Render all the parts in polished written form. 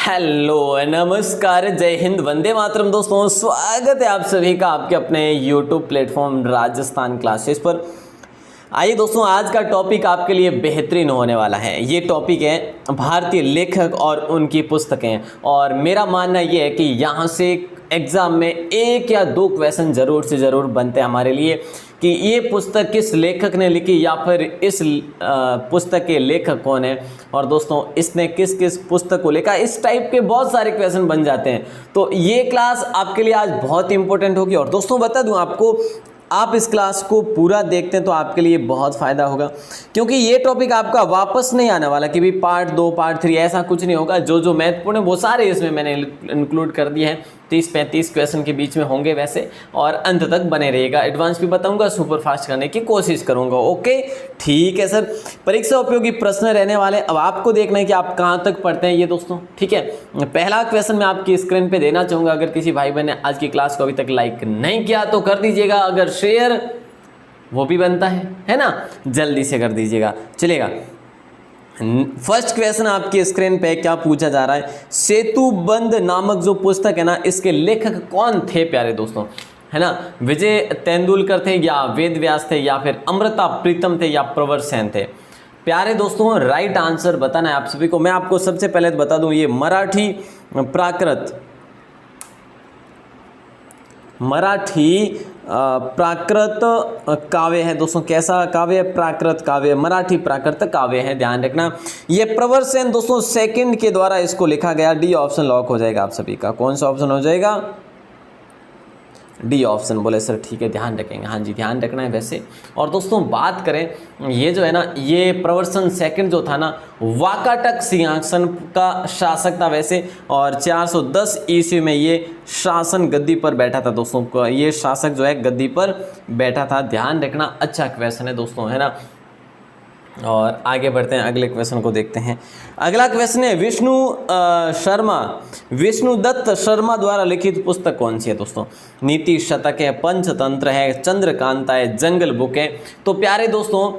Hello नमस्कार, जय हिंद, वंदे मातरम। दोस्तों स्वागत है आप सभी का आपके अपने YouTube प्लेटफॉर्म राजस्थान क्लासेस पर। आइए दोस्तों, आज का टॉपिक आपके लिए बेहतरीन होने वाला है। ये टॉपिक है भारतीय लेखक और उनकी पुस्तकें। और मेरा मानना ये है कि यहाँ से एग्ज़ाम में एक या दो क्वेश्चन ज़रूर से ज़रूर बनते हैं हमारे लिए कि ये पुस्तक किस लेखक ने लिखी या फिर इस पुस्तक के लेखक कौन है, और दोस्तों इसने किस किस पुस्तक को लिखा। इस टाइप के बहुत सारे क्वेश्चन बन जाते हैं। तो ये क्लास आपके लिए आज बहुत इंपॉर्टेंट होगी। और दोस्तों बता दूं आपको, आप इस क्लास को पूरा देखते हैं तो आपके लिए बहुत फ़ायदा होगा, क्योंकि ये टॉपिक आपका वापस नहीं आने वाला कि भी पार्ट 2 पार्ट 3 ऐसा कुछ नहीं होगा। जो जो महत्वपूर्ण है वो सारे इसमें मैंने इंक्लूड कर दिए हैं। 30-35 क्वेश्चन के बीच में होंगे वैसे, और अंत तक बने रहिएगा। एडवांस भी बताऊंगा, सुपर फास्ट करने की कोशिश करूंगा। ओके ठीक है सर। परीक्षा उपयोगी प्रश्न रहने वाले। अब आपको देखना है कि आप कहाँ तक पढ़ते हैं ये दोस्तों, ठीक है। पहला क्वेश्चन मैं आपकी स्क्रीन पे देना चाहूँगा। अगर किसी भाई बहन ने आज की क्लास को अभी तक लाइक नहीं किया तो कर दीजिएगा, अगर शेयर वो भी बनता है ना, जल्दी से कर दीजिएगा, चलेगा। फर्स्ट क्वेश्चन आपकी स्क्रीन पे क्या पूछा जा रहा है, सेतुबंध नामक जो पुस्तक है ना, इसके लेखक कौन थे प्यारे दोस्तों, है ना। विजय तेंदुलकर थे, या वेद व्यास थे, या फिर अमृता प्रीतम थे, या प्रवर सेन थे। प्यारे दोस्तों राइट आंसर बताना है आप सभी को। मैं आपको सबसे पहले बता दूं, ये मराठी प्राकृत काव्य है दोस्तों। कैसा काव्य? प्राकृत काव्य, मराठी प्राकृत काव्य है, ध्यान रखना। ये प्रवर सेन दोस्तों सेकंड के द्वारा इसको लिखा गया। डी ऑप्शन लॉक हो जाएगा आप सभी का। कौन सा ऑप्शन हो जाएगा? D option. बोले सर ठीक है, ध्यान रखेंगे। हाँ जी, ध्यान रखना है वैसे। और दोस्तों बात करें, ये जो है ना, ये प्रवर सेन सेकंड जो था ना, वाकाटक सिंहासन का शासक था वैसे। और 410 ईस्वी में ये शासन गद्दी पर बैठा था दोस्तों। ये शासक जो है गद्दी पर बैठा था, ध्यान रखना। अच्छा क्वेश्चन है दोस्तों, है ना। और आगे बढ़ते हैं, अगले क्वेश्चन को देखते हैं। अगला क्वेश्चन है विष्णुदत्त शर्मा द्वारा लिखित पुस्तक कौन सी है दोस्तों? नीति शतक है, पंचतंत्र है, चंद्रकांता है, जंगल बुक है। तो प्यारे दोस्तों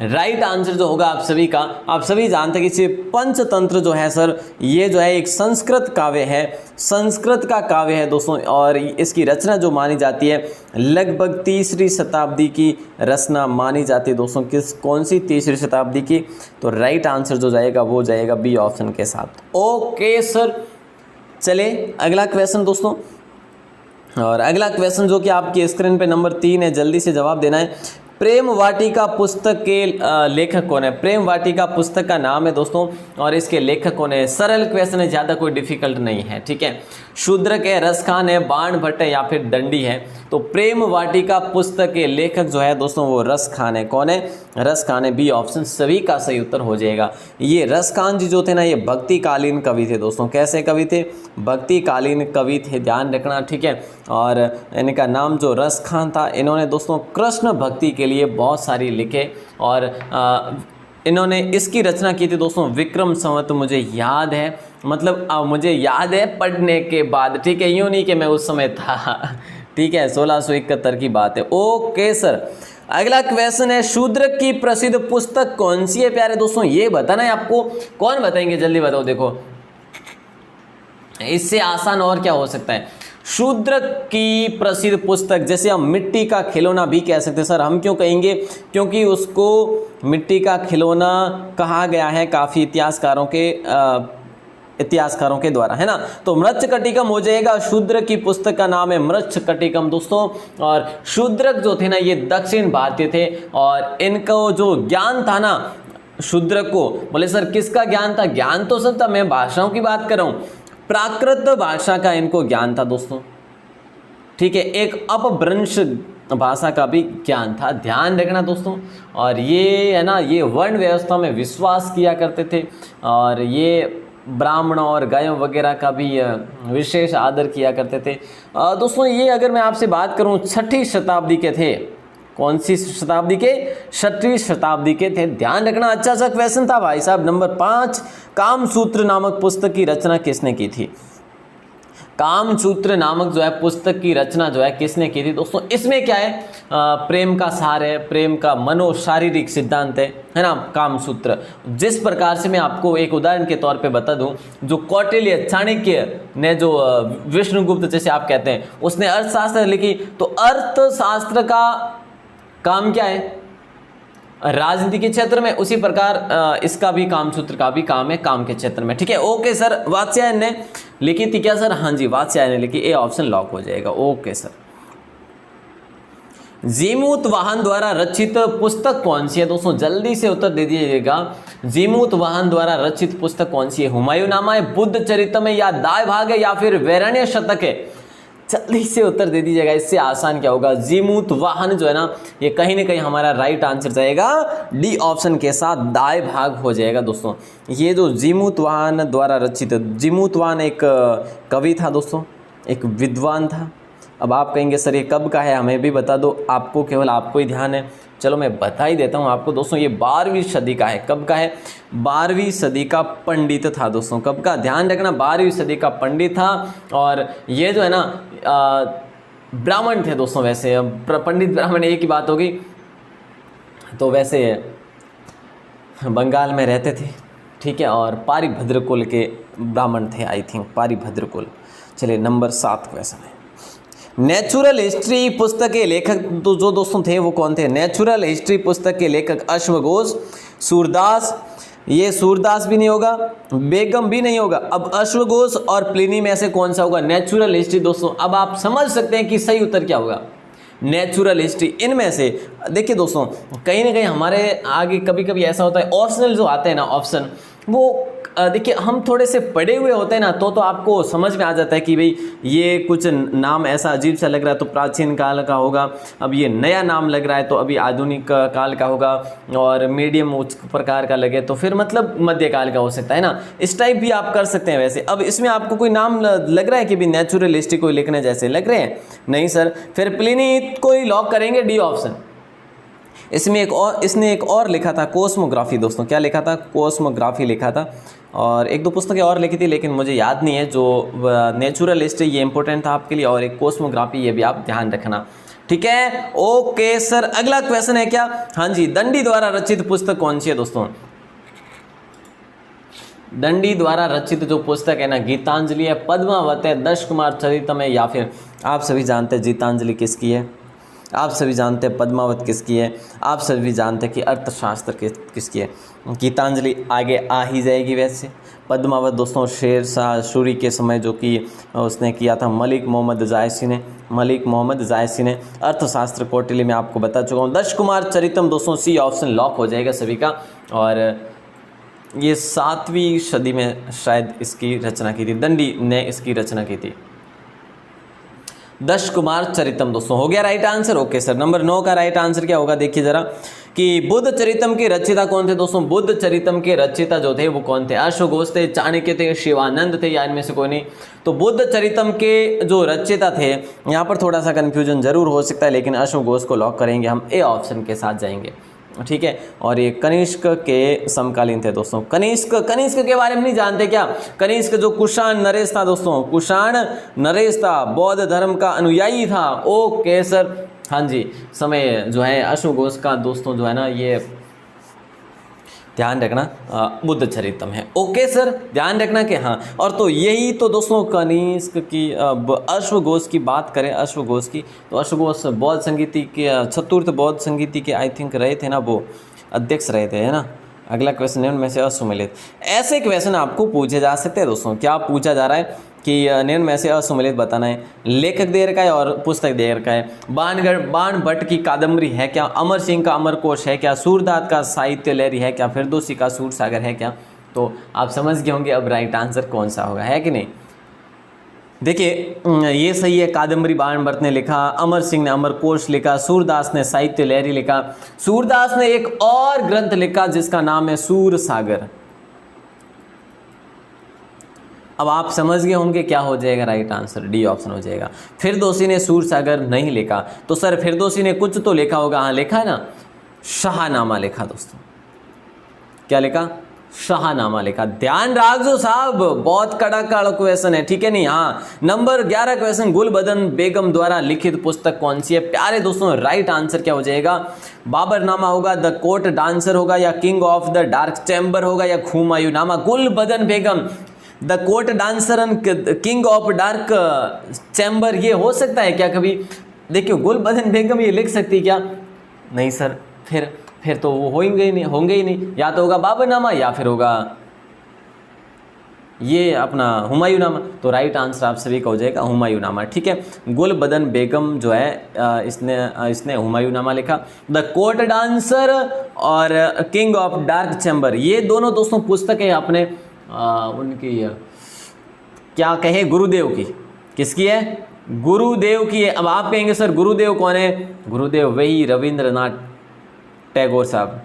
राइट आंसर जो होगा आप सभी का, आप सभी जानते हैं कि पंचतंत्र जो है सर, ये जो है एक संस्कृत काव्य है, संस्कृत का काव्य है दोस्तों। और इसकी रचना जो मानी जाती है लगभग 3री शताब्दी की रचना मानी जाती है दोस्तों। कौन सी 3री शताब्दी की? तो राइट आंसर जो जाएगा वो जाएगा बी ऑप्शन के साथ। ओके सर, चले अगला क्वेश्चन दोस्तों। और अगला क्वेश्चन जो कि आपकी स्क्रीन पे नंबर 3 है, जल्दी से जवाब देना है। प्रेम वाटिका पुस्तक के लेखक कौन है? प्रेम वाटिका पुस्तक का नाम है दोस्तों, और इसके लेखक कौन है? सरल क्वेश्चन है, ज़्यादा कोई डिफिकल्ट नहीं है, ठीक है। शूद्रक है, रसखान है, बाण भट्ट है, या फिर दंडी है। तो प्रेम वाटिका पुस्तक के लेखक जो है दोस्तों वो रसखान है। कौन है? रसखान है। बी ऑप्शन सभी का सही उत्तर हो जाएगा। ये रसखान जी जो थे ना, ये भक्तिकालीन कवि थे दोस्तों। कैसे कवि थे? भक्तिकालीन कवि थे, ध्यान रखना, ठीक है। और इनका नाम जो रसखान था, इन्होंने दोस्तों कृष्ण भक्ति के लिए बहुत सारी लिखे। और इन्होंने इसकी रचना की थी दोस्तों विक्रम संवत, मुझे याद है, मतलब मुझे याद है पढ़ने के बाद, ठीक है, यूँ नहीं कि मैं उस समय था, ठीक है, 1671 की बात है। Okay sir. अगला क्वेश्चन है, शूद्रक की प्रसिद्ध पुस्तक कौन सी है प्यारे दोस्तों? ये बताना है आपको। कौन बताएंगे? जल्दी बताओ। देखो इससे आसान और क्या हो सकता है। शूद्रक की प्रसिद्ध पुस्तक, जैसे हम मिट्टी का खिलौना भी कह सकते हैं सर। हम क्यों कहेंगे? क्योंकि उसको मिट्टी का खिलौना कहा गया है काफ़ी इतिहासकारों के द्वारा, है ना। तो मृच्छकटिकम हो जाएगा। शूद्रक की पुस्तक का नाम है मृच्छकटिकम दोस्तों। और शूद्रक जो थे ना, ये दक्षिण भारतीय थे, और इनको जो ज्ञान था ना शूद्रक को, बोले सर किसका ज्ञान था? ज्ञान तो सब था, मैं भाषाओं की बात कर रहा हूँ। प्राकृत भाषा का इनको ज्ञान था दोस्तों, ठीक है। एक अपभ्रंश भाषा का भी ज्ञान था, ध्यान रखना दोस्तों। और ये है ना, ये वर्ण व्यवस्था में विश्वास किया करते थे, और ये ब्राह्मणों और गायों वगैरह का भी विशेष आदर किया करते थे दोस्तों। ये अगर मैं आपसे बात करूं 6ठी शताब्दी के थे। कौन सी शताब्दी के? 6ठी शताब्दी के थे, ध्यान रखना। अच्छा सा क्वेश्चन था भाई साहब। नंबर 5, कामसूत्र नामक पुस्तक की रचना किसने की थी? कामसूत्र नामक जो है पुस्तक की रचना जो है किसने की थी दोस्तों? इसमें क्या है, प्रेम का सार है, प्रेम का मनोशारीरिक सिद्धांत है ना, कामसूत्र। जिस प्रकार से मैं आपको एक उदाहरण के तौर पे बता दूं, जो कौटिल्य चाणक्य ने जो विष्णुगुप्त जैसे आप कहते हैं उसने अर्थशास्त्र लिखी, तो अर्थशास्त्र का काम क्या है, राजनीति के क्षेत्र में, उसी प्रकार इसका भी कामसूत्र का भी काम है काम के क्षेत्र में। ठीक है, ओके सर। वात्स्यायन ने लिखी थी क्या सर? हाँ जी, वात्स्यायन ने लिखी, ए ऑप्शन लॉक हो जाएगा। Okay sir. जीमूत वाहन द्वारा रचित पुस्तक कौन सी है दोस्तों? जल्दी से उत्तर दे दीजिएगा। जीमूत वाहन द्वारा रचित पुस्तक कौन सी है? हुमायूंनामा है, बुद्ध चरितम है, या दाय भाग है, या फिर वैरण्य शतक है? जल्दी से उत्तर दे दीजिएगा, इससे आसान क्या होगा। जीमूत वाहन जो है ना, ये कहीं ना कहीं हमारा राइट आंसर जाएगा डी ऑप्शन के साथ, दाय भाग हो जाएगा दोस्तों। ये जो जीमूत वाहन द्वारा रचित, जीमूत वाहन एक कवि था दोस्तों, एक विद्वान था। अब आप कहेंगे सर ये कब का है, हमें भी बता दो, आपको केवल आपको ही ध्यान है। चलो मैं बता ही देता हूँ आपको दोस्तों, ये 12वीं सदी का है। कब का है? 12वीं सदी का पंडित था दोस्तों। कब का? ध्यान रखना, 12वीं सदी का पंडित था। और ये जो है ना ब्राह्मण थे दोस्तों। वैसे पंडित ब्राह्मण एक ही बात होगी, तो वैसे बंगाल में रहते थे, ठीक है, और पारिभद्र कुल के ब्राह्मण थे, आई थिंक पारिभद्र कुल। चलिए नंबर 7 क्वेश्चन है। नेचुरल हिस्ट्री पुस्तक के लेखक तो जो दोस्तों थे वो कौन थे? नेचुरल हिस्ट्री पुस्तक के लेखक अश्वघोष, सूरदास, ये सूरदास भी नहीं होगा, बेगम भी नहीं होगा। अब अश्वघोष और प्लिनी में से कौन सा होगा? नेचुरल हिस्ट्री दोस्तों। अब आप समझ सकते हैं कि सही उत्तर क्या होगा, नेचुरल हिस्ट्री। इनमें से देखिए दोस्तों, कहीं ना कहीं हमारे आगे कभी कभी ऐसा होता है, ऑप्शनल जो आते हैं ना ऑप्शन, वो देखिए हम थोड़े से पढ़े हुए होते हैं ना, तो आपको समझ में आ जाता है कि भाई ये कुछ नाम ऐसा अजीब सा लग रहा है तो प्राचीन काल का होगा, अब ये नया नाम लग रहा है तो अभी आधुनिक काल का होगा, और मीडियम उच्च प्रकार का लगे तो फिर मतलब मध्यकाल का हो सकता है ना। इस टाइप भी आप कर सकते हैं वैसे। अब इसमें आपको कोई नाम लग रहा है कि भी नेचुरल हिस्ट्री कोई लिखने जैसे लग रहे हैं? नहीं सर। फिर प्लिनी को ही लॉक करेंगे, डी ऑप्शन। इसमें इसने एक और लिखा था, कोस्मोग्राफी दोस्तों। क्या लिखा था? कोस्मोग्राफी लिखा था। और एक दो पुस्तकें और लिखी थी लेकिन मुझे याद नहीं है। जो नेचुरल हिस्ट्री ये इंपॉर्टेंट था आपके लिए, और एक कोस्मोग्राफी, ये भी आप ध्यान रखना, ठीक है। Okay sir. अगला क्वेश्चन है क्या? हाँ जी, दंडी द्वारा रचित पुस्तक कौन सी है दोस्तों? दंडी द्वारा रचित जो पुस्तक है ना, गीतांजलि है, पद्मावत है, दश कुमार चरितम है, या फिर आप सभी जानते हैं गीतांजलि किसकी है, आप सभी जानते हैं पद्मावत किसकी है, आप सभी जानते हैं कि अर्थशास्त्र किसकी है। गीतांजलि आगे आ ही जाएगी। वैसे पद्मावत दोस्तों शेरशाह सूरी के समय जो कि उसने किया था मलिक मोहम्मद जायसी ने। अर्थशास्त्र कौटिल्य में आपको बता चुका हूँ। दश कुमार चरितम दोस्तों, सी ऑप्शन लॉक हो जाएगा सभी का। और ये 7वीं सदी में शायद इसकी रचना की थी, दंडी ने इसकी रचना की थी। दश कुमार चरितम दोस्तों हो गया right answer. Okay sir. Number 9 का राइट आंसर क्या होगा? देखिए जरा कि बुद्ध चरितम के रचयिता कौन थे दोस्तों? बुद्ध चरितम के रचयिता जो थे वो कौन थे? अश्वघोष थे, चाणक्य थे, शिवानंद थे, या इनमें से कोई नहीं? तो बुद्ध चरितम के जो रचयिता थे, यहाँ पर थोड़ा सा कंफ्यूजन जरूर हो सकता है, लेकिन अश्वघोष को लॉक करेंगे हम, ए ऑप्शन के साथ जाएंगे, ठीक है। और ये कनिष्क के समकालीन थे दोस्तों। कनिष्क के बारे में नहीं जानते क्या? कनिष्क जो कुषाण नरेश था दोस्तों, कुषाण नरेश था, बौद्ध धर्म का अनुयायी था। Okay sir. हाँ जी, समय जो है अश्वघोष का दोस्तों जो है ना, ये ध्यान रखना बुद्ध चरितम है। ओके सर, ध्यान रखना कि हाँ। और तो यही तो दोस्तों कनिष्क की, अश्वघोष की बात करें, अश्वघोष की, तो अश्वघोष बौद्ध संगीति के, चतुर्थ बौद्ध संगीति के आई थिंक रहे थे ना, वो अध्यक्ष रहे थे, है ना। अगला क्वेश्चन है उनमें से असुमिलित। ऐसे क्वेश्चन आपको पूछे जा सकते हैं दोस्तों। क्या पूछा जा रहा है कि निम्न में से असुमिलित बताना है। लेखक दे रखा है और पुस्तक दे रखा है। बाण भट्ट की कादम्बरी है क्या? अमर सिंह का अमरकोश है क्या? सूरदास का साहित्य लहरी है क्या? फिरदौसी का सूरसागर है क्या? तो आप समझ गए होंगे अब राइट आंसर कौन सा होगा, है कि नहीं। देखिए ये सही है, कादम्बरी बाण भट्ट ने लिखा, अमर सिंह ने अमरकोश लिखा, सूरदास ने साहित्य लहरी लिखा, सूरदास ने एक और ग्रंथ लिखा जिसका नाम है सूरसागर। अब आप समझ गए होंगे क्या हो जाएगा राइट आंसर, डी ऑप्शन हो जाएगा। फिरदौसी ने सूरसागर नहीं लिखा, तो सर फिरदौसी ने कुछ तो लिखा होगा। हाँ लिखा है ना, शाहनामा लिखा दोस्तों। क्या लिखा? शाहनामा लिखा। ध्यान रखो साहब, बहुत कड़ा क्वेश्चन है, ठीक है नहीं। हाँ, नंबर 11 क्वेश्चन, गुलबदन बेगम द्वारा लिखित पुस्तक कौन सी है? प्यारे दोस्तों, राइट आंसर क्या हो जाएगा? बाबरनामा होगा, द कोर्ट डांसर होगा, या king of the dark chamber होगा, या Humayunnama. Gulbadan Begum, the court dancer and king of dark chamber, ये हो सकता है क्या कभी? देखियो, गुलबदन बेगम ये लिख सकती क्या? नहीं सर, फिर तो वो होंगे ही नहीं। या तो होगा बाबरनामा या फिर होगा ये अपना हुमायूंनामा। तो राइट आंसर आप सभी का हो जाएगा हुमायूंनामा, ठीक है। गुलबदन बेगम जो है इसने हुमायूंनामा लिखा। द कोर्ट डांसर और किंग ऑफ डार्क चैम्बर, ये दोनों दोस्तों पुस्तक है अपने उनकी क्या कहे, गुरुदेव की। किसकी है? गुरुदेव की है। अब आप कहेंगे सर गुरुदेव कौन है? गुरुदेव वही रविंद्रनाथ टैगोर साहब,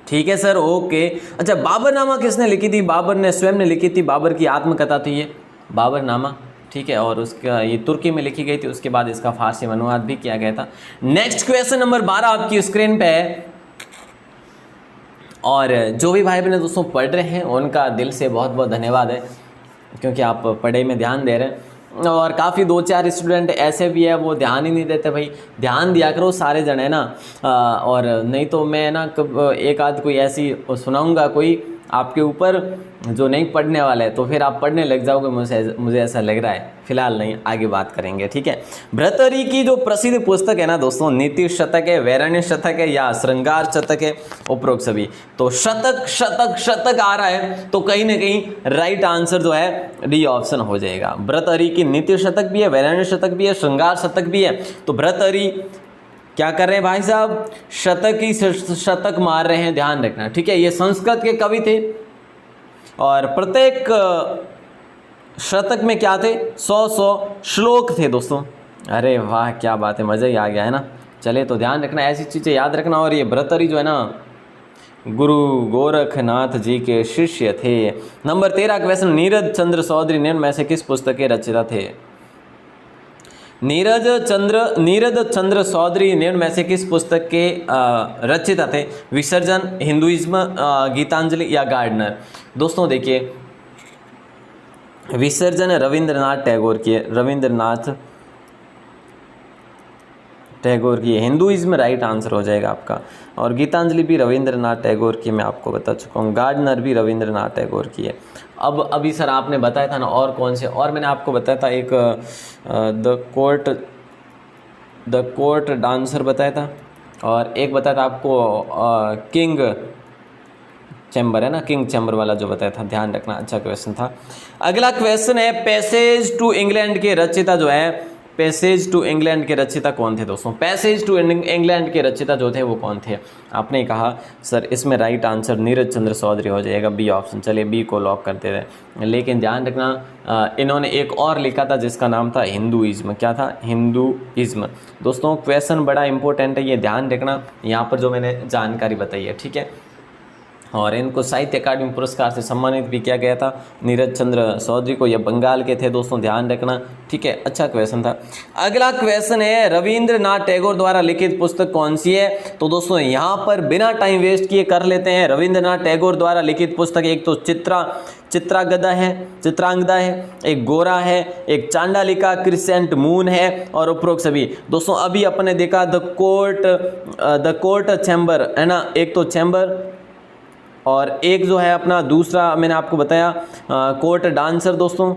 ठीक है सर, ओके। अच्छा, बाबरनामा किसने लिखी थी? बाबर ने स्वयं ने लिखी थी, बाबर की आत्मकथा थी ये बाबरनामा, ठीक है। और उसका ये तुर्की में लिखी गई थी, उसके बाद इसका फारसी में अनुवाद भी किया गया था। नेक्स्ट क्वेश्चन नंबर 12 आपकी स्क्रीन पे है। और जो भी भाई बहन दोस्तों पढ़ रहे हैं उनका दिल से बहुत बहुत धन्यवाद है, क्योंकि आप पढ़ाई में ध्यान दे रहे हैं। और काफ़ी 2-4 स्टूडेंट ऐसे भी है वो ध्यान ही नहीं देते। भाई ध्यान दिया करो सारे जन, है ना। और नहीं तो मैं ना एक आध कोई ऐसी सुनाऊंगा कोई आपके ऊपर जो नहीं पढ़ने वाला है, तो फिर आप पढ़ने लग जाओगे, मुझे ऐसा लग रहा है। फिलहाल नहीं, आगे बात करेंगे, ठीक है। भर्तृहरि की जो प्रसिद्ध पुस्तक है ना दोस्तों, नीति शतक है, वैरण्य शतक है, या श्रृंगार शतक है, उपरोक्त सभी। तो शतक आ रहा है, तो कहीं ना कहीं राइट आंसर जो है डी ऑप्शन हो जाएगा। भर्तृहरि की नीति शतक भी है, वैरण्य शतक भी है, श्रृंगार शतक भी है। तो भर्तृहरि क्या कर रहे हैं भाई साहब? शतक मार रहे हैं, ध्यान रखना, ठीक है। ये संस्कृत के कवि थे और प्रत्येक शतक में क्या थे? 100 श्लोक थे दोस्तों। अरे वाह, क्या बात है, मज़ा ही आ गया, है ना। चले, तो ध्यान रखना, ऐसी चीज़ें याद रखना। और ये भर्तृहरि जो है ना, गुरु गोरखनाथ जी के शिष्य थे। नंबर 13 क्वेश्चन, नीरज चंद्र चौधरी निम्न में से किस पुस्तक के रचयिता थे? नीरज चंद्र चौधरी निम्न में से किस पुस्तक के रचयिता थे? विसर्जन, हिंदुइज्म, गीतांजलि, या गार्डनर। दोस्तों देखिए, विसर्जन रविंद्रनाथ टैगोर की है, रविंद्रनाथ टैगोर की है। हिंदुइज्म राइट आंसर हो जाएगा आपका। और गीतांजलि भी रविंद्रनाथ टैगोर की, मैं आपको बता चुका हूँ। गार्डनर भी रविंद्रनाथ टैगोर की है। अब अभी सर आपने बताया था ना, और कौन से? और मैंने आपको बताया था एक द कोर्ट डांसर बताया था, और एक बताया था आपको किंग चैम्बर, है ना, किंग चैम्बर वाला जो बताया था, ध्यान रखना। अच्छा क्वेश्चन था। अगला क्वेश्चन है, पैसेज टू इंग्लैंड के रचयिता जो है, पैसेज टू इंग्लैंड के रचयिता कौन थे दोस्तों? पैसेज टू इंग्लैंड के रचयिता जो थे वो कौन थे? आपने कहा सर इसमें राइट आंसर नीरज चंद्र चौधरी हो जाएगा, बी ऑप्शन। चलिए बी को लॉक करते थे, लेकिन ध्यान रखना इन्होंने एक और लिखा था जिसका नाम था हिंदुइज्म। क्या था? हिंदुइज्म। दोस्तों क्वेश्चन बड़ा इंपॉर्टेंट है, ये ध्यान रखना, यहाँ पर जो मैंने जानकारी बताई है, ठीक है। और इनको साहित्य अकादमी पुरस्कार से सम्मानित भी किया गया था, नीरज चंद्र चौधरी को। ये बंगाल के थे दोस्तों, ध्यान रखना, ठीक है। अच्छा क्वेश्चन था। अगला क्वेश्चन है, रविंद्रनाथ टैगोर द्वारा लिखित पुस्तक कौन सी है? तो दोस्तों यहाँ पर बिना टाइम वेस्ट किए कर लेते हैं। रविंद्रनाथ टैगोर द्वारा लिखित पुस्तक, एक तो चित्रांगदा है, एक गोरा है, एक चांडालिका, क्रिसेंट मून है, और उपरोक्त सभी। दोस्तों अभी अपने देखा द कोर्ट चैम्बर, है ना, एक तो चैम्बर, और एक जो है अपना दूसरा मैंने आपको बताया कोर्ट डांसर दोस्तों,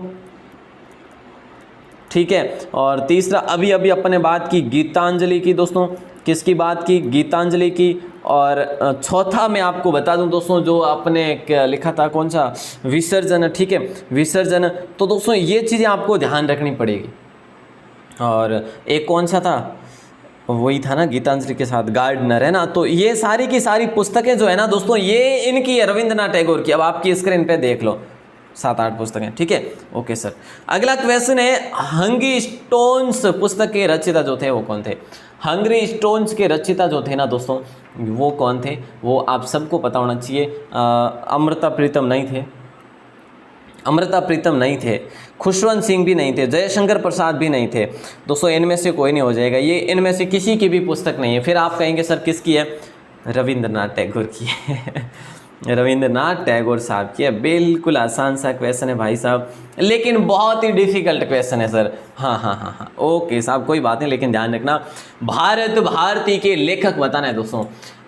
ठीक है। और तीसरा अभी अपने बात की गीतांजलि की दोस्तों। किसकी बात की? गीतांजलि की। और चौथा मैं आपको बता दूं दोस्तों, जो आपने लिखा था कौन सा? विसर्जन, ठीक है, विसर्जन। तो दोस्तों ये चीज़ें आपको ध्यान रखनी पड़ेगी। और एक कौन सा था? वही था ना गीतांजलि के साथ गार्डनर, है ना। तो ये सारी की सारी पुस्तकें जो है ना दोस्तों, ये इनकी है, रविंद्रनाथ टैगोर की। अब आपकी स्क्रीन पे देख लो, 7-8 पुस्तकें, ठीक है, ओके सर। अगला क्वेश्चन है, हंग्री स्टोन्स पुस्तक के रचयिता जो थे वो कौन थे? हंग्री स्टोन्स के रचयिता जो थे ना दोस्तों, वो कौन थे? वो आप सबको पता होना चाहिए। अमृता प्रीतम नहीं थे, खुशवंत सिंह भी नहीं थे, जयशंकर प्रसाद भी नहीं थे। दोस्तों इनमें से कोई नहीं हो जाएगा, ये इनमें से किसी की भी पुस्तक नहीं है। फिर आप कहेंगे सर किसकी है? रविंद्रनाथ टैगोर की है। रविंद्रनाथ टैगोर साहब की है। बिल्कुल आसान सा क्वेश्चन है भाई साहब, लेकिन बहुत ही डिफिकल्ट क्वेश्चन है सर। हाँ हाँ हाँ हाँ, ओके साहब, कोई बात नहीं, लेकिन ध्यान रखना भारत भारती के लेखक बताना है दोस्तों।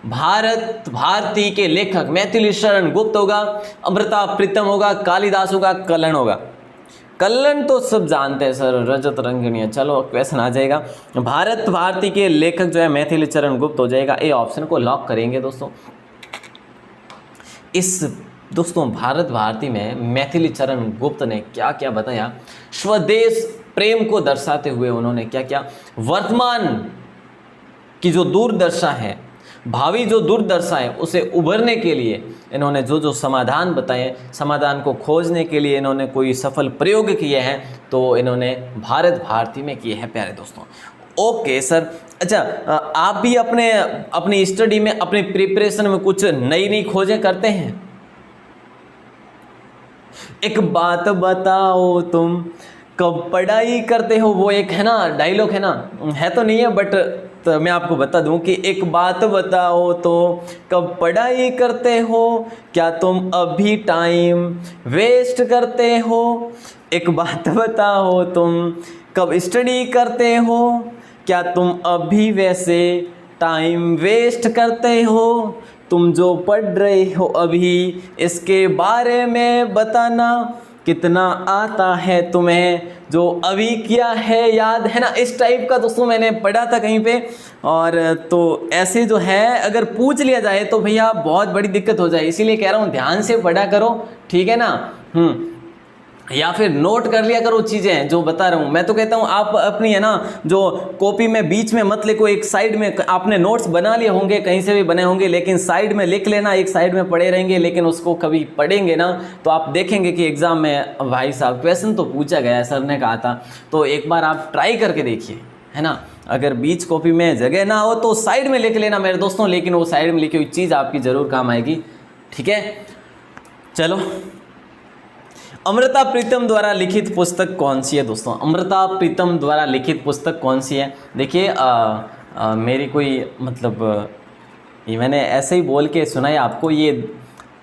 भारत भारती के लेखक मैथिली शरण गुप्त होगा, अमृता प्रीतम होगा, कालिदास होगा, कलन होगा। कलन तो सब जानते हैं सर, रजत रंगिणी। चलो क्वेश्चन आ जाएगा। भारत भारती के लेखक जो है मैथिली चरण गुप्त हो जाएगा। ए ऑप्शन को लॉक करेंगे दोस्तों। इस दोस्तों भारत भारती में मैथिली चरण गुप्त ने क्या क्या बताया, स्वदेश प्रेम को दर्शाते हुए उन्होंने क्या क्या वर्तमान की जो दूरदर्शा है, भावी जो दुर्दशा है, उसे उभरने के लिए इन्होंने जो जो समाधान बताए, समाधान को खोजने के लिए इन्होंने कोई सफल प्रयोग किए हैं, तो इन्होंने भारत भारती में किए हैं प्यारे दोस्तों। ओके सर, अच्छा आप भी अपनी स्टडी में, अपनी प्रिपरेशन में कुछ नई नई खोजें करते हैं? एक बात बताओ तुम कब पढ़ाई करते हो, वो एक है ना डायलॉग, है ना, है तो नहीं है बट तो मैं आपको बता दूं कि एक बात बताओ तो कब पढ़ाई करते हो, क्या तुम अभी टाइम वेस्ट करते हो? एक बात बताओ तुम कब स्टडी करते हो, क्या तुम अभी वैसे टाइम वेस्ट करते हो? तुम जो पढ़ रहे हो अभी इसके बारे में बताना, कितना आता है तुम्हें जो अभी किया है याद, है ना। इस टाइप का दोस्तों मैंने पढ़ा था कहीं पे, और तो ऐसे जो है अगर पूछ लिया जाए तो भैया बहुत बड़ी दिक्कत हो जाए, इसीलिए कह रहा हूँ ध्यान से पढ़ा करो, ठीक है ना। या फिर नोट कर लिया करो चीज़ें जो बता रहा हूँ। मैं तो कहता हूँ आप अपनी है ना जो कॉपी में बीच में मत लिखो, एक साइड में आपने नोट्स बना लिए होंगे, कहीं से भी बने होंगे, लेकिन साइड में लिख लेना, एक साइड में पढ़े रहेंगे, लेकिन उसको कभी पढ़ेंगे ना तो आप देखेंगे कि एग्ज़ाम में भाई साहब क्वेश्चन तो पूछा गया है, सर ने कहा था, तो एक बार आप ट्राई करके देखिए, है ना। अगर बीच कॉपी में जगह ना हो तो साइड में लिख लेना मेरे दोस्तों, लेकिन वो साइड में लिखी हुई चीज़ आपकी ज़रूर काम आएगी, ठीक है। चलो, अमृता प्रीतम द्वारा लिखित पुस्तक कौन सी है दोस्तों? अमृता प्रीतम द्वारा लिखित पुस्तक कौन सी है? देखिए मेरी कोई मतलब ये मैंने ऐसे ही बोल के सुनाया आपको, ये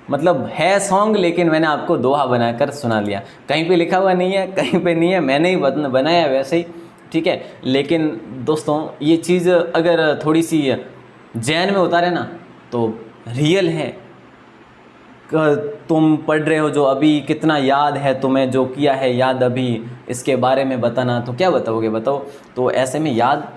मतलब है सॉन्ग, लेकिन मैंने आपको दोहा बनाकर सुना लिया। कहीं पे लिखा हुआ नहीं है, कहीं पे नहीं है, मैंने ही बनाया वैसे ही, ठीक है। लेकिन दोस्तों ये चीज़ अगर थोड़ी सी जैन में उतारे ना तो रियल है। तुम पढ़ रहे हो जो अभी, कितना याद है तुम्हें जो किया है याद अभी, इसके बारे में बताना, तो क्या बताओगे बताओ। तो ऐसे में याद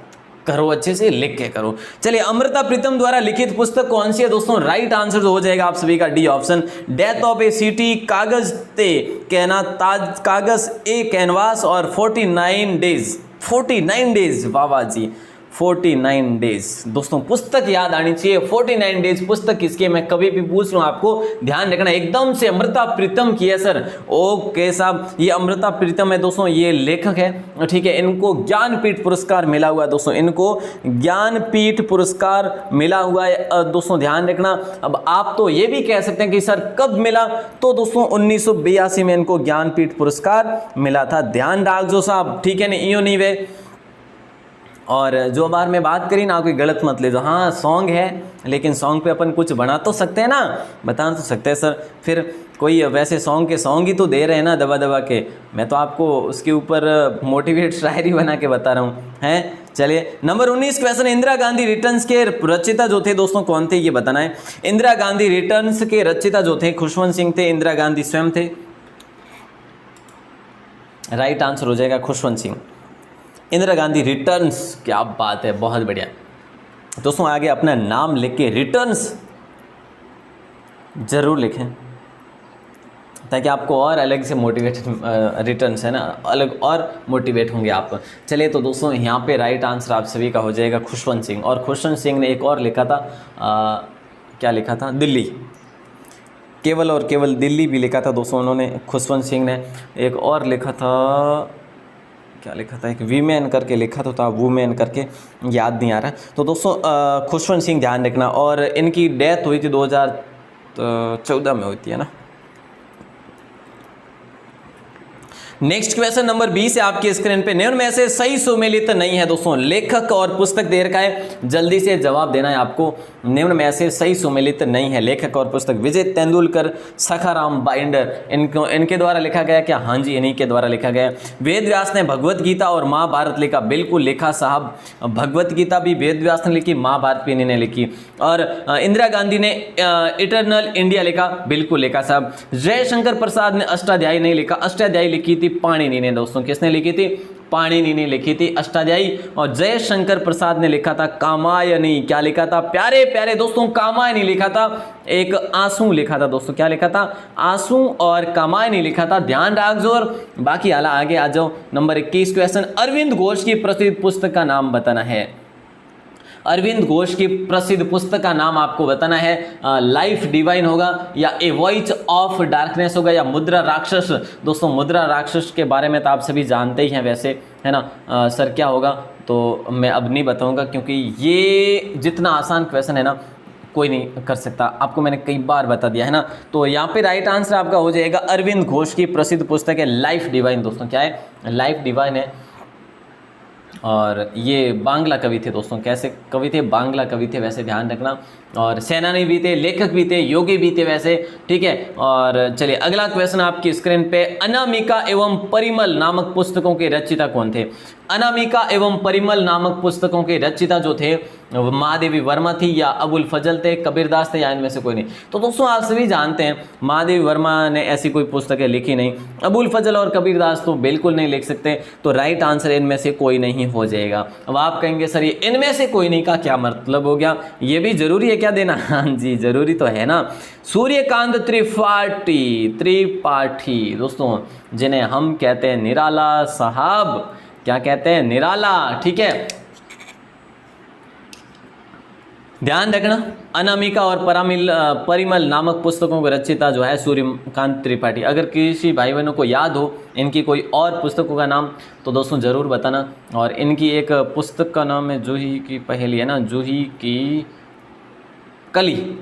करो, अच्छे से लिख के करो। चलिए, अमृता प्रीतम द्वारा लिखित पुस्तक कौन सी है दोस्तों? राइट आंसर जो हो जाएगा आप सभी का D option, death of A city, कागज ते कहना ताज, कागज ए कैनवास और 49 डेज। 49 डेज, वाह जी, 49 डेज। दोस्तों पुस्तक याद आनी चाहिए, 49 डेज पुस्तक किसकी है, मैं कभी भी पूछ लूँ आपको ध्यान रखना, एकदम से अमृता प्रीतम की है सर। ओके साहब, ये अमृता प्रीतम है दोस्तों, ये लेखक है, ठीक है। इनको ज्ञानपीठ पुरस्कार मिला हुआ है दोस्तों, इनको ज्ञानपीठ पुरस्कार मिला हुआ है दोस्तों, ध्यान रखना। अब आप तो ये भी कह सकते हैं कि सर कब मिला, तो दोस्तों 1982 में इनको ज्ञानपीठ पुरस्कार मिला था, ध्यान रख दो साहब, ठीक है ना, इयो नहीं वे। और जो बार मैं बात करी ना, कोई गलत मत ले दो। हाँ सॉन्ग है, लेकिन सॉन्ग पे अपन कुछ बना तो सकते हैं ना, बता तो सकते हैं सर। फिर कोई वैसे सॉन्ग के सॉन्ग ही तो दे रहे हैं ना दबा दबा के, मैं तो आपको उसके ऊपर मोटिवेट शायरी बना के बता रहा हूँ, हैं। चलिए, number 19 question, Indira Gandhi returns के रचयिता जो थे दोस्तों कौन थे, ये बताना है। इंदिरा गांधी रिटर्न्स के रचयिता जो थे खुशवंत सिंह थे, इंदिरा गांधी स्वयं थे। राइट आंसर हो जाएगा खुशवंत सिंह। इंदिरा गांधी रिटर्न्स, क्या बात है, बहुत बढ़िया दोस्तों। आगे अपना नाम लिख के रिटर्न्स जरूर लिखें, ताकि आपको और अलग से मोटिवेट, रिटर्न्स है ना, अलग और मोटिवेट होंगे आप। चलिए, तो दोस्तों यहाँ पे राइट आंसर आप सभी का हो जाएगा खुशवंत सिंह। और खुशवंत सिंह ने एक और लिखा था, क्या लिखा था, दिल्ली, केवल और केवल दिल्ली भी लिखा था दोस्तों उन्होंने। खुशवंत सिंह ने एक और लिखा था, क्या लिखा था, एक वीमेन करके लिखा तो था, वुमेन करके याद नहीं आ रहा। तो दोस्तों खुशवंत सिंह ध्यान रखना। और इनकी डेथ हुई थी 2014 में हुई थी, है ना। नेक्स्ट क्वेश्चन नंबर 20 है आपकी स्क्रीन पे। निम्न में से सही सुमेलित नहीं है दोस्तों। लेखक और पुस्तक दे रखा है, जल्दी से जवाब देना है आपको। निम्न में से सही सुमेलित नहीं है। लेखक और पुस्तक विजय तेंदुलकर, सखाराम बाइंडर, इनके द्वारा लिखा गया क्या? हाँ जी, इन्हीं के द्वारा लिखा गया। वेद व्यास ने भगवत गीता और महाभारत लिखा, बिल्कुल लिखा साहब। भगवत गीता भी वेद व्यास ने लिखी, महाभारत भी इन्होंने लिखी। और इंदिरा गांधी ने इटरनल इंडिया लिखा, बिल्कुल लिखा साहब। जयशंकर प्रसाद ने अष्टाध्यायी नहीं लिखा, अष्टाध्यायी लिखी थी पाणिनि ने दोस्तों। किसने लिखी थी? पाणिनि ने लिखी थी अष्टाध्यायी। और जयशंकर प्रसाद ने लिखा था कामायनी। क्या लिखा था प्यारे प्यारे दोस्तों? कामायनी लिखा था। एक आंसू लिखा था दोस्तों। क्या लिखा था? आंसू और कामायनी लिखा था। ध्यान रखो। और बाकी आला आगे आ जाओ। नंबर 21 क्वेश्चन, अरविंद घोष की प्रसिद्ध पुस्तक का नाम बताना है। अरविंद घोष की प्रसिद्ध पुस्तक का नाम आपको बताना है। लाइफ डिवाइन होगा, या ए वॉइस ऑफ डार्कनेस होगा, या मुद्रा राक्षस। दोस्तों मुद्रा राक्षस के बारे में तो आप सभी जानते ही हैं वैसे, है ना। सर क्या होगा तो मैं अब नहीं बताऊंगा, क्योंकि ये जितना आसान क्वेश्चन है ना कोई नहीं कर सकता। आपको मैंने कई बार बता दिया है ना। तो यहाँ पे राइट आंसर आपका हो जाएगा अरविंद घोष की प्रसिद्ध पुस्तक है लाइफ डिवाइन। दोस्तों क्या है? लाइफ डिवाइन है। और ये बांग्ला कवि थे दोस्तों। कैसे कवि थे? बांग्ला कवि थे वैसे, ध्यान रखना। और सेनानी भी थे, लेखक भी थे, योगी भी थे वैसे, ठीक है। और चलिए अगला क्वेश्चन आपकी स्क्रीन पे, अनामिका एवं परिमल नामक पुस्तकों के रचयिता कौन थे? अनामिका एवं परिमल नामक पुस्तकों के रचयिता जो थे महादेवी वर्मा थी, या अबुल फजल थे, कबीरदास थे, या इनमें से कोई नहीं। तो दोस्तों आप सभी जानते हैं महादेवी वर्मा ने ऐसी कोई पुस्तकें लिखी नहीं। अबुल फजल और कबीरदास तो बिल्कुल नहीं लिख सकते। तो राइट आंसर इनमें से कोई नहीं हो जाएगा। अब आप कहेंगे सर ये इनमें से कोई नहीं का क्या मतलब हो गया? ये भी जरूरी है क्या देना? हाँ जी जरूरी तो है ना। सूर्यकांत त्रिपाठी दोस्तों, जिन्हें हम कहते हैं निराला साहब। क्या कहते हैं? निराला, ठीक है। ध्यान रखना, अनामिका और परिमल नामक पुस्तकों के रचयिता जो है सूर्यकांत त्रिपाठी। अगर किसी भाई बहनों को याद हो इनकी कोई और पुस्तकों का नाम तो दोस्तों ज़रूर बताना। और इनकी एक पुस्तक का नाम है जूही की पहेली, है ना, जूही की कली।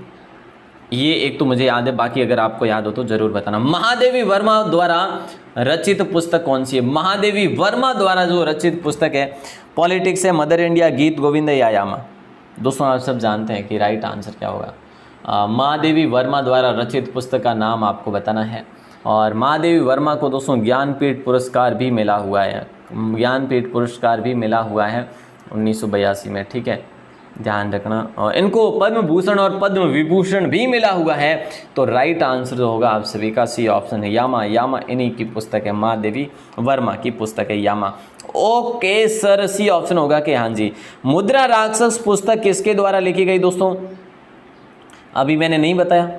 ये एक तो मुझे याद है, बाकी अगर आपको याद हो तो ज़रूर बताना। महादेवी वर्मा द्वारा रचित पुस्तक कौन सी है? महादेवी वर्मा द्वारा जो रचित पुस्तक है, पॉलिटिक्स है, मदर इंडिया, गीत गोविंद या यामा। दोस्तों आप सब जानते हैं कि राइट आंसर क्या होगा। महादेवी वर्मा द्वारा रचित पुस्तक का नाम आपको बताना है। और महादेवी वर्मा को दोस्तों ज्ञानपीठ पुरस्कार भी मिला हुआ है। ज्ञानपीठ पुरस्कार भी मिला हुआ है 1982 में, ठीक है, ध्यान रखना। और इनको पद्म भूषण और पद्म विभूषण भी मिला हुआ है। तो राइट आंसर जो होगा आप सभी का सी ऑप्शन है, यामा। यामा इन्हीं की पुस्तक है, महादेवी वर्मा की पुस्तक है यामा। ओके सर, सी ऑप्शन होगा कि हाँ जी। मुद्रा राक्षस पुस्तक किसके द्वारा लिखी गई दोस्तों? अभी मैंने नहीं बताया।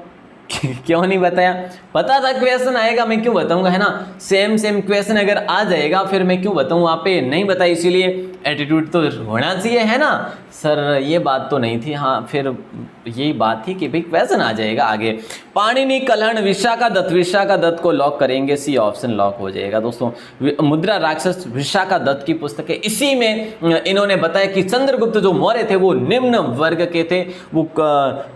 क्यों नहीं बताया? पता था क्वेश्चन आएगा, मैं क्यों बताऊंगा, है ना। सेम क्वेश्चन अगर आ जाएगा फिर मैं क्यों बताऊं? आप पे नहीं बताया, इसीलिए एटीट्यूड तो होना चाहिए, है ना। सर ये बात तो नहीं थी। हाँ फिर यही बात थी कि भाई क्वेश्चन आ जाएगा आगे। पाणिनि कलहण विशाखा दत्त को लॉक करेंगे, सी ऑप्शन लॉक हो जाएगा दोस्तों। मुद्रा राक्षस विशाखा दत्त की पुस्तक है। इसी में इन्होंने बताया कि चंद्रगुप्त जो मौर्य थे वो निम्न वर्ग के थे, वो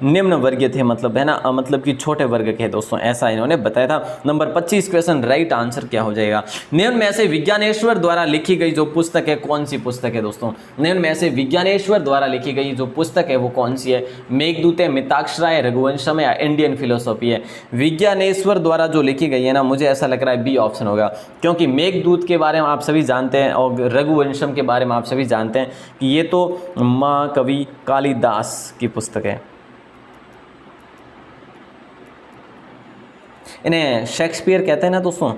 निम्न वर्गीय थे, मतलब है ना, मतलब कि छोटे वर्ग के दोस्तों, ऐसा इन्होंने बताया था। नंबर 25 क्वेश्चन, राइट आंसर क्या हो जाएगा? निम्न में से विज्ञानेश्वर द्वारा लिखी गई जो पुस्तक है कौन सी पुस्तक है दोस्तों? निम्न में से विज्ञानेश्वर द्वारा लिखी गई जो पुस्तक है वो कौन सी है? मेघदूत है, मिताक्षरा है, रघुवंशम या इंडियन फिलोसॉफी है? विज्ञानेश्वर द्वारा जो लिखी गई है ना, मुझे ऐसा लग रहा है बी ऑप्शन होगा, क्योंकि मेघदूत के बारे में आप सभी जानते हैं और रघुवंशम के बारे में आप सभी जानते हैं कि ये तो महाकवि कालिदास की पुस्तक है। इन्हें शेक्सपियर कहते हैं ना दोस्तों,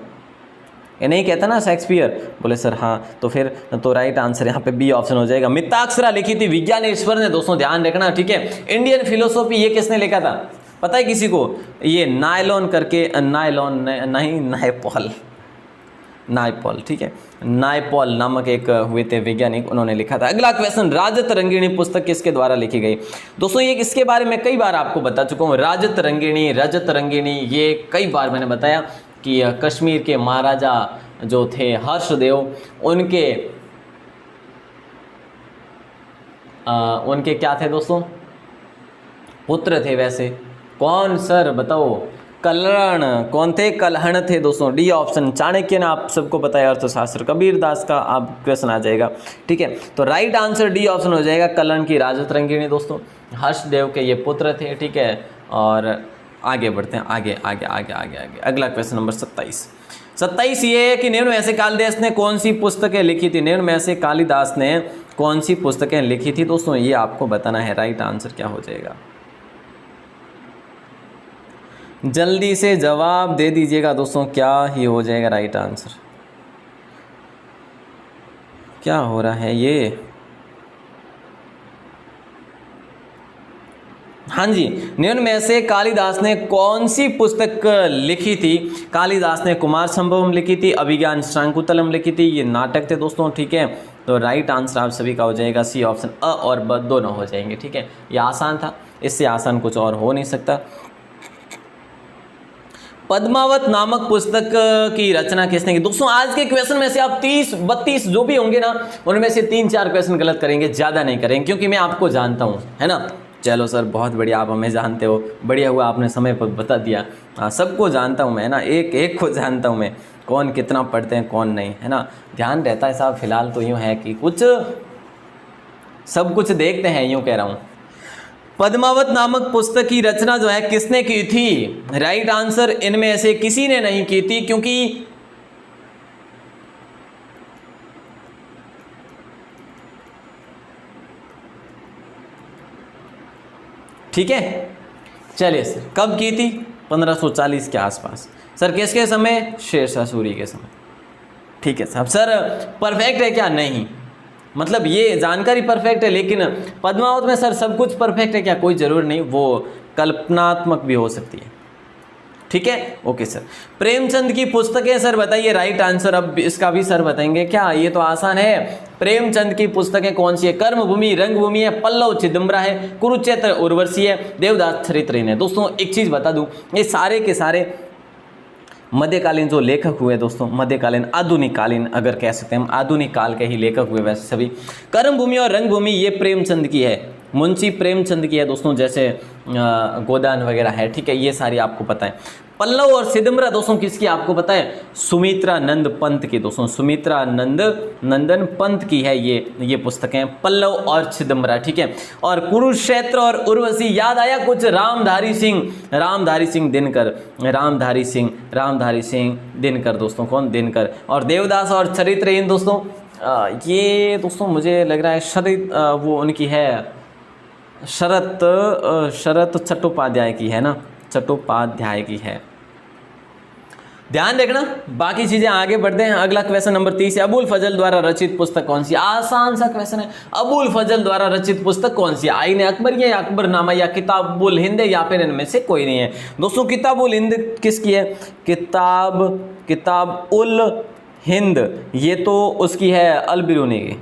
इन्हें ही कहते हैं ना शेक्सपियर? बोले सर हाँ, तो फिर तो राइट आंसर यहाँ पे बी ऑप्शन हो जाएगा। मिताक्षरा लिखी थी विज्ञानेश्वर ने दोस्तों, ध्यान रखना, ठीक है। इंडियन फिलोसॉफी ये किसने लिखा था पता है किसी को? ये नायलॉन करके, नायलॉन नहीं, नायपॉल, ठीक है, नायपॉल नामक एक हुए थे वैज्ञानिक, उन्होंने लिखा था। अगला क्वेश्चन, राजत रंगिणी पुस्तक किसके द्वारा लिखी गई? दोस्तों ये इसके बारे में कई बार आपको बता चुका हूँ। रजत रंगिणी ये कई बार मैंने बताया कि कश्मीर के महाराजा जो थे हर्षदेव, उनके क्या थे दोस्तों? पुत्र थे। वैसे कौन सर बताओ? कलहण कौन थे? कलहण थे दोस्तों। डी ऑप्शन चाणक्य ने, आप सबको पता है अर्थशास्त्र, कबीरदास का आप क्वेश्चन आ जाएगा। ठीक है, तो राइट आंसर डी ऑप्शन हो जाएगा, कलहण की राजत रंगिणी दोस्तों, हर्षदेव के ये पुत्र थे। ठीक है, और आगे बढ़ते हैं, आगे आगे आगे आगे आगे अगला क्वेश्चन नंबर 27 ये है कि निम्न में से कालिदास ने कौन सी पुस्तकें लिखी थी? निम्न में से कालिदास ने कौन सी पुस्तकें लिखी थी दोस्तों, ये आपको बताना है। राइट आंसर क्या हो जाएगा? जल्दी से जवाब दे दीजिएगा दोस्तों, क्या ही हो जाएगा राइट आंसर? क्या हो रहा है ये? हाँ जी, निम्न में से कालिदास ने कौन सी पुस्तक लिखी थी? कालिदास ने कुमार संभवम लिखी थी, अभिज्ञान शाकुंतलम लिखी थी, ये नाटक थे दोस्तों। ठीक है, तो राइट आंसर आप सभी का हो जाएगा सी ऑप्शन, अ और ब दोनों हो जाएंगे। ठीक है, ये आसान था, इससे आसान कुछ और हो नहीं सकता। पद्मावत नामक पुस्तक की रचना किसने की? दोस्तों आज के क्वेश्चन में से आप 30-32 जो भी होंगे ना, उनमें से 3-4 क्वेश्चन गलत करेंगे, ज़्यादा नहीं करेंगे, क्योंकि मैं आपको जानता हूँ, है ना। चलो सर, बहुत बढ़िया, आप हमें जानते हो, बढ़िया हुआ आपने समय पर बता दिया। सबको जानता हूँ मैं, है ना, एक एक को जानता हूँ मैं, कौन कितना पढ़ते हैं कौन नहीं, है ना, ध्यान रहता है साहब। फिलहाल तो यूँ है कि कुछ सब कुछ देखते हैं, यूँ कह रहा हूँ। पद्मावत नामक पुस्तक की रचना जो है किसने की थी? राइट आंसर, इनमें से किसी ने नहीं की थी, क्योंकि ठीक है। चलिए सर, कब की थी? 1540 के आसपास। सर किसके समय? शेरशाह सूरी के समय। ठीक है साहब। सर परफेक्ट है क्या? नहीं, मतलब ये जानकारी परफेक्ट है, लेकिन पद्मावत में सर सब कुछ परफेक्ट है क्या? कोई ज़रूर नहीं, वो कल्पनात्मक भी हो सकती है। ठीक है, ओके सर। प्रेमचंद की पुस्तकें सर बताइए। राइट आंसर, अब इसका भी सर बताएंगे क्या? ये तो आसान है। प्रेमचंद की पुस्तकें कौन सी है? कर्मभूमि रंगभूमि है, पल्लव चिदम्बरा है, कुरुक्षेत्र उर्वशी है, देवदास चरित्रहीन है। दोस्तों एक चीज़ बता दूं, ये सारे के सारे मध्यकालीन जो लेखक हुए दोस्तों, मध्यकालीन आधुनिक कालीन अगर कह सकते हैं हम, आधुनिक काल के ही लेखक हुए वैसे सभी। कर्मभूमि और रंगभूमि ये प्रेमचंद की है, मुंशी प्रेमचंद की है दोस्तों, जैसे गोदान वगैरह है। ठीक है, ये सारी आपको पता है। पल्लव और चिदम्बरा दोस्तों किसकी आपको पता है? सुमित्रा नंद पंत की दोस्तों, सुमित्रा नंदन पंत की है ये पुस्तकें, पल्लव और चिदम्बरा। ठीक है, और कुरुक्षेत्र और उर्वशी याद आया कुछ? रामधारी सिंह दिनकर दोस्तों, कौन? दिनकर। और देवदास और चरित्रहीन दोस्तों, ये दोस्तों मुझे लग रहा है वो उनकी है, शरत चट्टोपाध्याय की है ना, चट्टोपाध्याय की है। ध्यान देखना, बाकी चीजें आगे बढ़ते हैं। अगला क्वेश्चन नंबर 30 है, अबुल फजल द्वारा रचित पुस्तक कौन सी? आसान सा क्वेश्चन है। अबुल फजल द्वारा रचित पुस्तक कौन सी? आईने अकबर या अकबरनामा या किताबुल हिंद या फिर इनमें से कोई नहीं है दोस्तों। किताबुल हिंद किसकी है? किताबुल हिंद ये तो उसकी है, अल-बिरूनी की।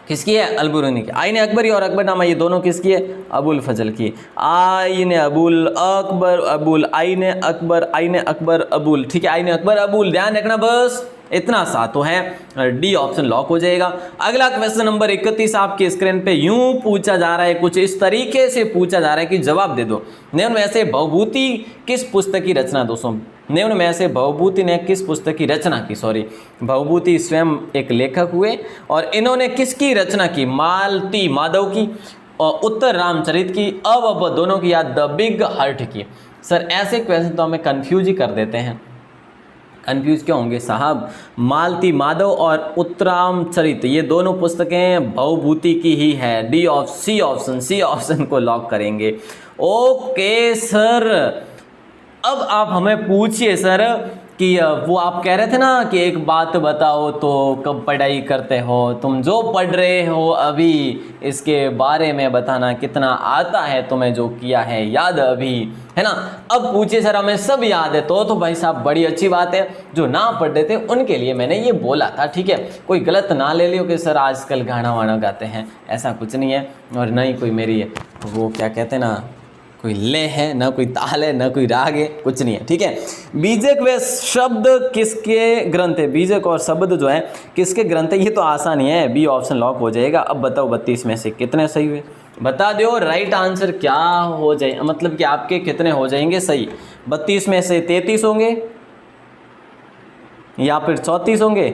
किसकी है? अल-बिरूनी की। आईने अकबरी और अकबरनामा ये दोनों किसकी है? अबुल फजल की। आईने अबुल अकबर अबुल, आईने अकबर अबुल। ठीक है, आईने अकबर अबुल, ध्यान रखना, बस इतना सा तो है। डी ऑप्शन लॉक हो जाएगा। अगला क्वेश्चन नंबर 31 आपकी स्क्रीन पे यूं पूछा जा रहा है, कुछ इस तरीके से पूछा जा रहा है कि जवाब दे दो। निम्न में से भवभूति किस पुस्तक की रचना? दोस्तों निम्न में से भवभूति ने किस पुस्तक की रचना की? भवभूति स्वयं एक लेखक हुए और इन्होंने किसकी रचना की? मालती माधव की और उत्तर रामचरित की, अब दोनों की, या द बिग हार्ट की। सर ऐसे क्वेश्चन तो हमें कंफ्यूज ही कर देते हैं। कंफ्यूज क्यों होंगे साहब? मालती माधव और उत्तरामचरित ये दोनों पुस्तकें भवभूति की ही है। सी ऑप्शन को लॉक करेंगे। ओके सर, अब आप हमें पूछिए सर कि वो आप कह रहे थे ना कि एक बात बताओ तो कब पढ़ाई करते हो, तुम जो पढ़ रहे हो अभी इसके बारे में बताना, कितना आता है तुम्हें, जो किया है याद अभी, है ना। अब पूछिए सर, हमें सब याद है तो भाई साहब बड़ी अच्छी बात है। जो ना पढ़ रहे थे उनके लिए मैंने ये बोला था, ठीक है। कोई गलत ना ले लियो कि सर आजकल गाना वाना गाते हैं, ऐसा कुछ नहीं है। और ना ही कोई मेरी वो क्या कहते हैं ना, कोई ले है ना, कोई ताल है ना, कोई राग है, कुछ नहीं है, ठीक है। बीजक व शब्द किसके ग्रंथ है? बीजक और शब्द जो है किसके ग्रंथ है? ये तो आसान ही है, बी ऑप्शन लॉक हो जाएगा। अब बताओ 32 में से कितने सही हुए? बता दो राइट आंसर क्या हो जाए, मतलब कि आपके कितने हो जाएंगे सही। 32 में से 33 होंगे या फिर 34 होंगे?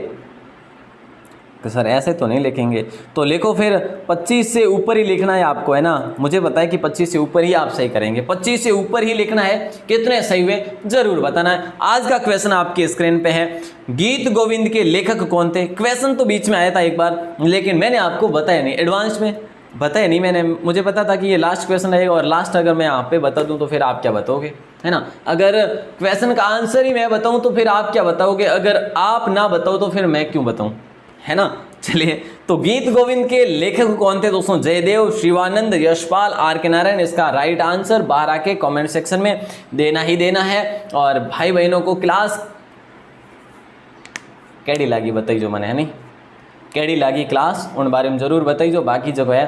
तो सर ऐसे तो नहीं लिखेंगे, तो लिखो फिर 25 से ऊपर ही लिखना है आपको, है ना। मुझे पता है कि 25 से ऊपर ही आप सही करेंगे, 25 से ऊपर ही लिखना है। कितने सही हुए जरूर बताना है। आज का क्वेश्चन आपकी स्क्रीन पे है, गीत गोविंद के लेखक कौन थे? क्वेश्चन तो बीच में आया था एक बार, लेकिन मैंने आपको बताया नहीं, एडवांस में बताया नहीं मैंने। मुझे पता था कि ये लास्ट क्वेश्चन रहेगा, और लास्ट अगर मैं आप पे बता दूं तो फिर आप क्या बताओगे, है ना। अगर क्वेश्चन का आंसर ही मैं बताऊं तो फिर आप क्या बताओगे, अगर आप ना बताओ तो फिर मैं क्यों बताऊं, है ना। चलिए, तो गीत गोविंद के लेखक कौन थे दोस्तों? जयदेव, शिवानंद, यशपाल, आर के नारायण। इसका राइट आंसर बाहर आके कमेंट सेक्शन में देना ही देना है। और भाई बहनों को क्लास कैडी लागी बताइए मैंने, है नहीं, कैडी लागी क्लास उन बारे में जरूर बताइए। बाकी जो है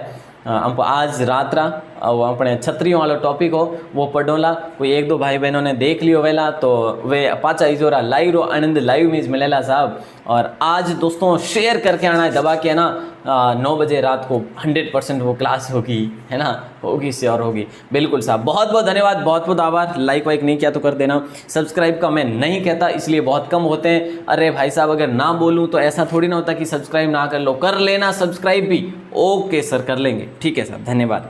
हमको आज रात वो अपने छतरियों वाला टॉपिक हो वो पढ़ोला, कोई एक दो भाई बहनों ने देख लियो वेला तो वे पाचा इजोरा लाइव रो आनंद लाइव में मिलेला साहब। और आज दोस्तों शेयर करके आना है दबा के, है ना। 9 बजे रात को 100% वो क्लास होगी, है ना, होगी श्योर होगी, बिल्कुल साहब। बहुत बहुत धन्यवाद, बहुत बहुत आभार। लाइक वाइक नहीं किया तो कर देना। सब्सक्राइब का मैं नहीं कहता, इसलिए बहुत कम होते हैं। अरे भाई साहब, अगर ना बोलूँ तो ऐसा थोड़ी ना होता कि सब्सक्राइब ना कर लो, कर लेना सब्सक्राइब भी। ओके सर, कर लेंगे, ठीक है सर, धन्यवाद।